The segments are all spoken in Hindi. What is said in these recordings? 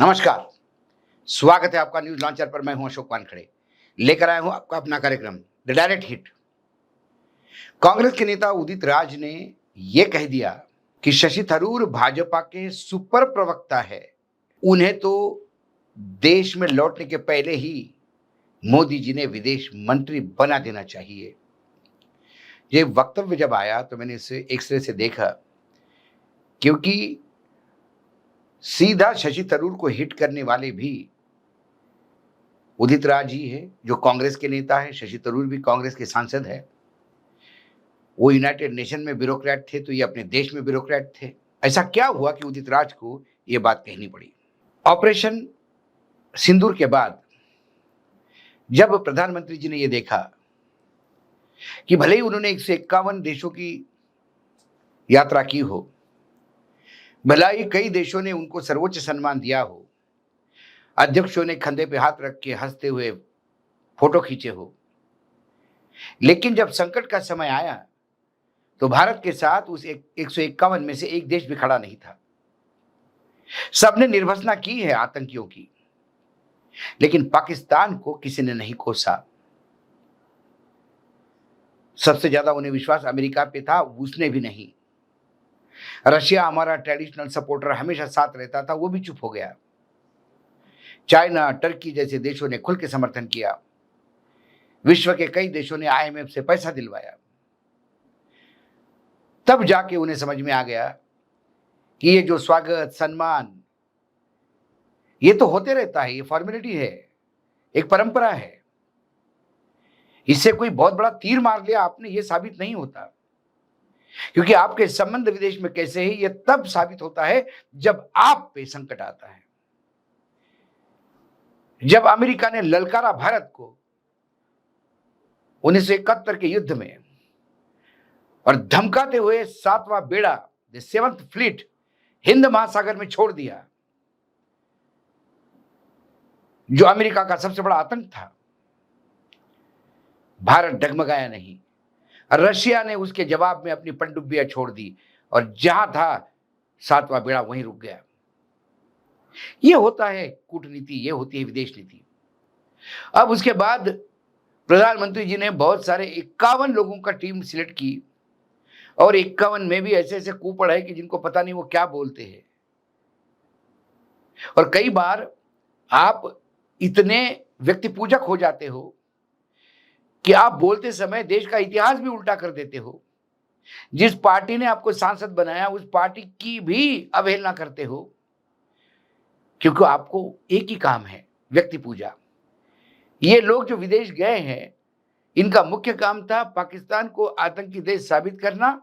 नमस्कार, स्वागत है आपका न्यूज लॉन्चर पर। मैं हूं अशोक वानखड़े, लेकर आया हूं आपका अपना कार्यक्रम द डायरेक्ट हिट। कांग्रेस के नेता उदित राज ने यह कह दिया कि शशि थरूर भाजपा के सुपर प्रवक्ता है। उन्हें तो देश में लौटने के पहले ही मोदी जी ने विदेश मंत्री बना देना चाहिए। ये वक्तव्य जब आया तो मैंने इसे एक सिरे से देखा, क्योंकि सीधा शशि थरूर को हिट करने वाले भी उदित राज ही है, जो कांग्रेस के नेता है। शशि थरूर भी कांग्रेस के सांसद है। वो यूनाइटेड नेशन में ब्यूरोक्रेट थे, तो ये अपने देश में ब्यूरोक्रेट थे। ऐसा क्या हुआ कि उदित राज को ये बात कहनी पड़ी? ऑपरेशन सिंदूर के बाद जब प्रधानमंत्री जी ने ये देखा कि भले ही उन्होंने 151 देशों की यात्रा की हो, भला ही कई देशों ने उनको सर्वोच्च सम्मान दिया हो, अध्यक्षों ने कंधे पे हाथ रख के हंसते हुए फोटो खींचे हो, लेकिन जब संकट का समय आया तो भारत के साथ उस 151 में से एक देश भी खड़ा नहीं था। सबने निर्भसना की है आतंकियों की, लेकिन पाकिस्तान को किसी ने नहीं कोसा। सबसे ज्यादा उन्हें विश्वास अमेरिका पे था, उसने भी नहीं। रशिया हमारा ट्रेडिशनल सपोर्टर हमेशा साथ रहता था, वो भी चुप हो गया। चाइना, टर्की जैसे देशों ने खुल के समर्थन किया। विश्व के कई देशों ने आईएमएफ से पैसा दिलवाया। तब जाके उन्हें समझ में आ गया कि ये जो स्वागत सम्मान ये तो होते रहता है, ये फॉर्मेलिटी है, एक परंपरा है। इससे कोई बहुत बड़ा तीर मार लिया आपने, ये साबित नहीं होता। क्योंकि आपके संबंध विदेश में कैसे है, ये तब साबित होता है जब आप पे संकट आता है। जब अमेरिका ने ललकारा भारत को 1971 के युद्ध में और धमकाते हुए 7वां बेड़ा द 7th फ्लीट हिंद महासागर में छोड़ दिया, जो अमेरिका का सबसे बड़ा आतंक था, भारत डगमगाया नहीं। रशिया ने उसके जवाब में अपनी पनडुब्बियां छोड़ दी और जहां था 7वां बेड़ा वहीं रुक गया। यह होता है कूटनीति, यह होती है विदेश नीति। अब उसके बाद प्रधानमंत्री जी ने बहुत सारे 51 लोगों का टीम सिलेक्ट की, और 51 में भी ऐसे ऐसे कूपड़ है कि जिनको पता नहीं वो क्या बोलते हैं। और कई बार आप इतने व्यक्ति पूजक हो जाते हो कि आप बोलते समय देश का इतिहास भी उल्टा कर देते हो। जिस पार्टी ने आपको सांसद बनाया उस पार्टी की भी अवहेलना करते हो, क्योंकि आपको एक ही काम है, व्यक्ति पूजा। ये लोग जो विदेश गए हैं, इनका मुख्य काम था पाकिस्तान को आतंकी देश साबित करना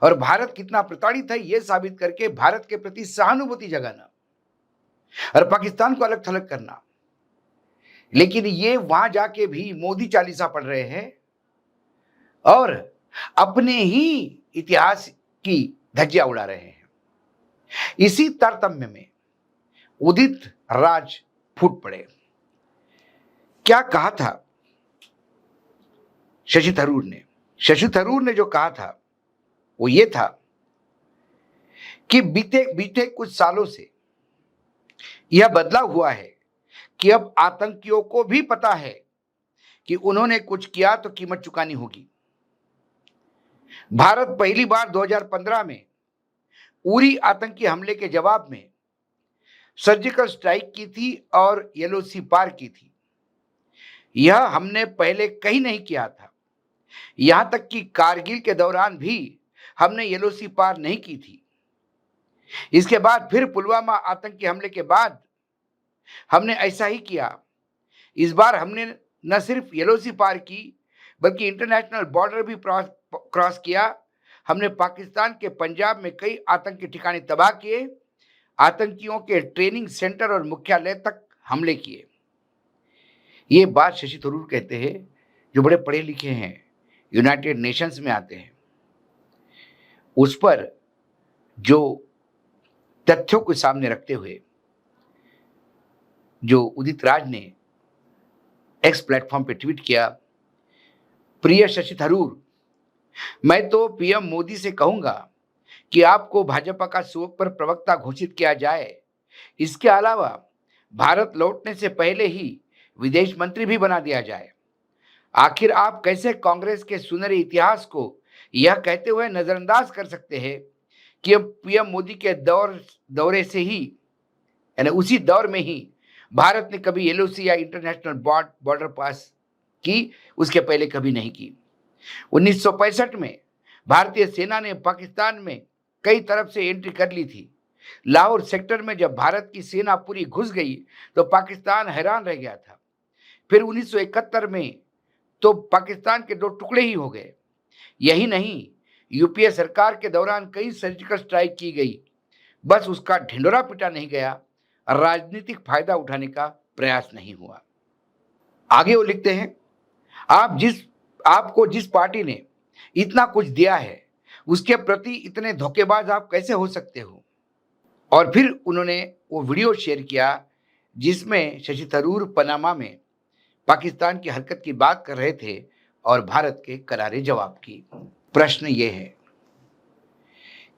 और भारत कितना प्रताड़ित है यह साबित करके भारत के प्रति सहानुभूति जगाना और पाकिस्तान को अलग थलग करना। लेकिन ये वहां जाके भी मोदी चालीसा पढ़ रहे हैं और अपने ही इतिहास की धज्जियां उड़ा रहे हैं। इसी तारतम्य में उदित राज फूट पड़े। क्या कहा था शशि थरूर ने? शशि थरूर ने जो कहा था वो ये था कि बीते कुछ सालों से यह बदलाव हुआ है कि अब आतंकियों को भी पता है कि उन्होंने कुछ किया तो कीमत चुकानी होगी। भारत पहली बार 2015 में उरी आतंकी हमले के जवाब में सर्जिकल स्ट्राइक की थी और एलओसी पार की थी। यह हमने पहले कहीं नहीं किया था। यहां तक कि कारगिल के दौरान भी हमने एलओसी पार नहीं की थी। इसके बाद फिर पुलवामा आतंकी हमले के बाद हमने ऐसा ही किया। इस बार हमने न सिर्फ एलओसी पार की बल्कि इंटरनेशनल बॉर्डर भी क्रॉस किया। हमने पाकिस्तान के पंजाब में कई आतंकी ठिकाने तबाह किए, आतंकियों के ट्रेनिंग सेंटर और मुख्यालय तक हमले किए। ये बात शशि थरूर कहते हैं, जो बड़े पढ़े लिखे हैं, यूनाइटेड नेशंस में आते हैं। उस पर जो तथ्यों को सामने रखते हुए जो उदित राज ने एक्स प्लेटफॉर्म पे ट्वीट किया, प्रिय शशि थरूर, मैं तो पीएम मोदी से कहूंगा कि आपको भाजपा का सुपर प्रवक्ता घोषित किया जाए, इसके अलावा भारत लौटने से पहले ही विदेश मंत्री भी बना दिया जाए। आखिर आप कैसे कांग्रेस के सुनहरे इतिहास को यह कहते हुए नजरअंदाज कर सकते हैं कि अब पीएम मोदी के दौरे से ही, यानी उसी दौर में ही भारत ने कभी एलओसी या इंटरनेशनल बॉर्डर पास की, उसके पहले कभी नहीं की। 1965 में भारतीय सेना ने पाकिस्तान में कई तरफ से एंट्री कर ली थी। लाहौर सेक्टर में जब भारत की सेना पूरी घुस गई तो पाकिस्तान हैरान रह गया था। फिर 1971 में तो पाकिस्तान के 2 टुकड़े ही हो गए। यही नहीं, यूपीए सरकार के दौरान कई सर्जिकल स्ट्राइक की गई, बस उसका ढिंढोरा पिटा नहीं गया, राजनीतिक फायदा उठाने का प्रयास नहीं हुआ। आगे वो लिखते हैं, आपको जिस पार्टी ने इतना कुछ दिया है उसके प्रति इतने धोखेबाज आप कैसे हो सकते हो। और फिर उन्होंने वो वीडियो शेयर किया जिसमें शशि थरूर पनामा में पाकिस्तान की हरकत की बात कर रहे थे और भारत के करारे जवाब की। प्रश्न ये है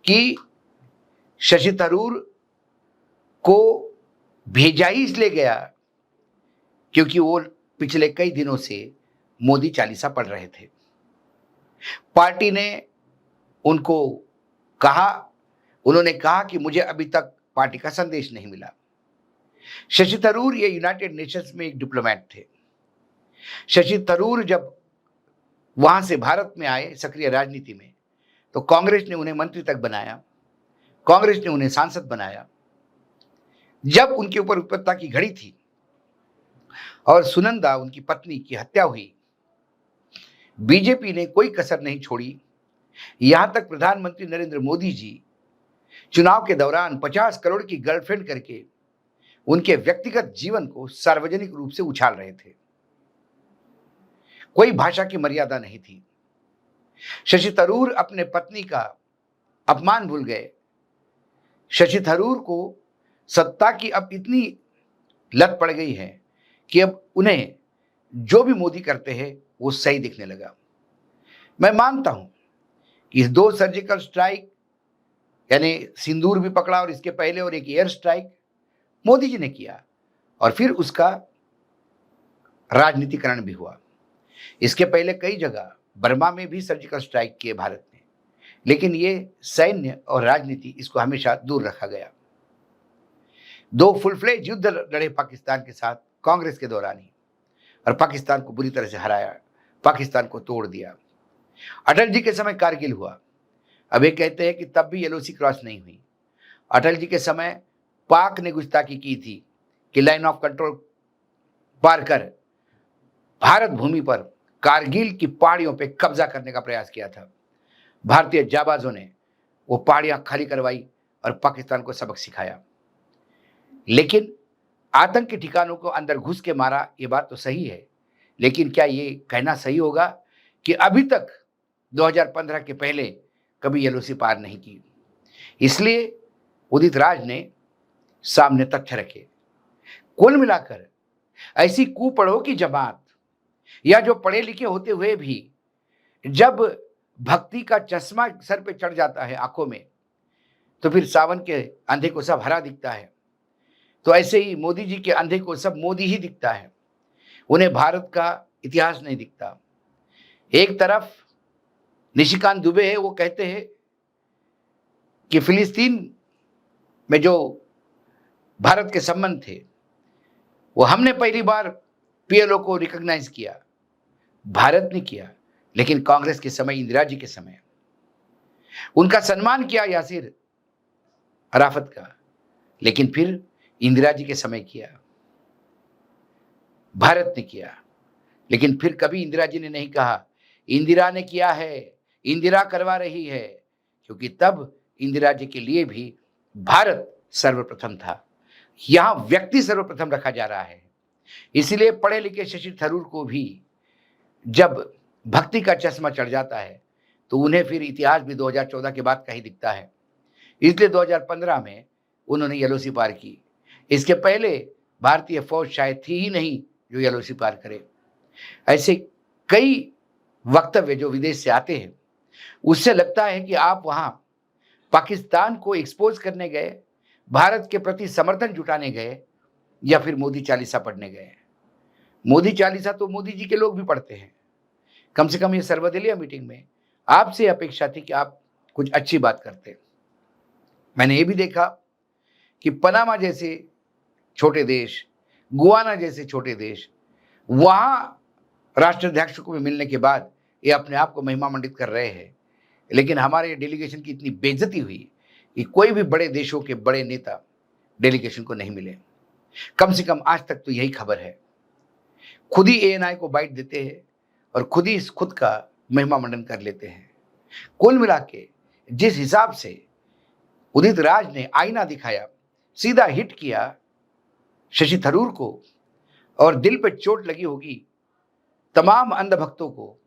कि शशि थरूर को भेजा ही इसलिए गया क्योंकि वो पिछले कई दिनों से मोदी चालीसा पढ़ रहे थे। पार्टी ने उन्होंने कहा कि मुझे अभी तक पार्टी का संदेश नहीं मिला। शशि थरूर ये यूनाइटेड नेशंस में एक डिप्लोमेट थे। शशि थरूर जब वहां से भारत में आए सक्रिय राजनीति में, तो कांग्रेस ने उन्हें मंत्री तक बनाया, कांग्रेस ने उन्हें सांसद बनाया। जब उनके ऊपर विपत्ता की घड़ी थी और सुनंदा उनकी पत्नी की हत्या हुई, बीजेपी ने कोई कसर नहीं छोड़ी। यहां तक प्रधानमंत्री नरेंद्र मोदी जी चुनाव के दौरान 50 करोड़ की गर्लफ्रेंड करके उनके व्यक्तिगत जीवन को सार्वजनिक रूप से उछाल रहे थे। कोई भाषा की मर्यादा नहीं थी। शशि थरूर अपने पत्नी का अपमान भूल गए। शशि थरूर को सत्ता की अब इतनी लत पड़ गई है कि अब उन्हें जो भी मोदी करते हैं वो सही दिखने लगा। मैं मानता हूं कि 2 सर्जिकल स्ट्राइक, यानी सिंदूर भी पकड़ा और इसके पहले और एक एयर स्ट्राइक मोदी जी ने किया और फिर उसका राजनीतिकरण भी हुआ। इसके पहले कई जगह बर्मा में भी सर्जिकल स्ट्राइक किए भारत ने, लेकिन ये सैन्य और राजनीति इसको हमेशा दूर रखा गया। 2 फुल फ्लेज युद्ध लड़े पाकिस्तान के साथ कांग्रेस के दौरान ही, और पाकिस्तान को बुरी तरह से हराया, पाकिस्तान को तोड़ दिया। अटल जी के समय कारगिल हुआ। अब ये कहते हैं कि तब भी एलओसी क्रॉस नहीं हुई। अटल जी के समय पाक ने गुस्ताखी की थी कि लाइन ऑफ कंट्रोल पार कर भारत भूमि पर कारगिल की पहाड़ियों पर कब्जा करने का प्रयास किया था। भारतीय जाबाजों ने वो पहाड़ियां खाली करवाई और पाकिस्तान को सबक सिखाया। लेकिन आतंक के ठिकानों को अंदर घुस के मारा, ये बात तो सही है, लेकिन क्या ये कहना सही होगा कि अभी तक 2015 के पहले कभी एलओसी पार नहीं की। इसलिए उदित राज ने सामने तथ्य रखे। कुल मिलाकर ऐसी कुपड़ों की जमात या जो पढ़े लिखे होते हुए भी जब भक्ति का चश्मा सर पे चढ़ जाता है आंखों में, तो फिर सावन के अंधे को सब हरा दिखता है। तो ऐसे ही मोदी जी के अंधे को सब मोदी ही दिखता है, उन्हें भारत का इतिहास नहीं दिखता। एक तरफ निशिकांत दुबे है, वो कहते हैं कि फिलिस्तीन में जो भारत के संबंध थे वो हमने पहली बार पीएलओ को रिकॉग्नाइज किया, भारत ने किया, लेकिन कांग्रेस के समय, इंदिरा जी के समय उनका सम्मान किया यासिर अराफत का, लेकिन फिर इंदिरा जी के समय किया, भारत ने किया। लेकिन फिर कभी इंदिरा जी ने नहीं कहा इंदिरा ने किया है, इंदिरा करवा रही है, क्योंकि तब इंदिरा जी के लिए भी भारत सर्वप्रथम था। यहां व्यक्ति सर्वप्रथम रखा जा रहा है। इसलिए पढ़े लिखे शशि थरूर को भी जब भक्ति का चश्मा चढ़ जाता है तो उन्हें फिर इतिहास भी 2014 के बाद का ही दिखता है। इसलिए 2015 में उन्होंने एलओसी पार की। इसके पहले भारतीय फौज शायद थी ही नहीं जो एलओसी पार करे। ऐसे कई वक्तव्य जो विदेश से आते हैं, उससे लगता है कि आप वहां पाकिस्तान को एक्सपोज करने गए, भारत के प्रति समर्थन जुटाने गए या फिर मोदी चालीसा पढ़ने गए। मोदी चालीसा तो मोदी जी के लोग भी पढ़ते हैं। कम से कम ये सर्वदलीय मीटिंग में आपसे अपेक्षा थी कि आप कुछ अच्छी बात करते। मैंने ये भी देखा कि पनामा जैसे छोटे देश, गुयाना जैसे छोटे देश, वहां राष्ट्राध्यक्ष को भी मिलने के बाद ये अपने आप को महिमा मंडित कर रहे हैं। लेकिन हमारे डेलीगेशन की इतनी बेइज्जती हुई कि कोई भी बड़े देशों के बड़े नेता डेलीगेशन को नहीं मिले। कम से कम आज तक तो यही खबर है। खुद ही एएनआई को बाइट देते हैं और खुद ही खुद का महिमा मंडन कर लेते हैं। कुल मिला के जिस हिसाब से उदित राज ने आईना दिखाया, सीधा हिट किया शशि थरूर को, और दिल पे चोट लगी होगी तमाम अंधभक्तों को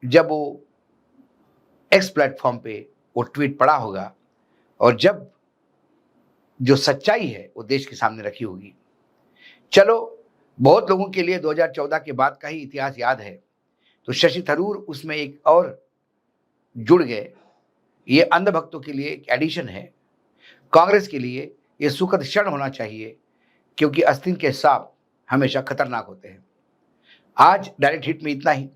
जब वो एक्स प्लेटफॉर्म पे वो ट्वीट पड़ा होगा और जब जो सच्चाई है वो देश के सामने रखी होगी। चलो, बहुत लोगों के लिए 2014 के बाद का ही इतिहास याद है, तो शशि थरूर उसमें एक और जुड़ गए। ये अंधभक्तों के लिए एक एडिशन है। कांग्रेस के लिए ये सुखद क्षण होना चाहिए, क्योंकि आस्तीन के सांप हमेशा खतरनाक होते हैं। आज डायरेक्ट हिट में इतना ही।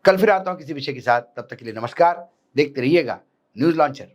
कल फिर आता हूं किसी विषय के साथ। तब तक के लिए नमस्कार। देखते रहिएगा न्यूज लॉन्चर।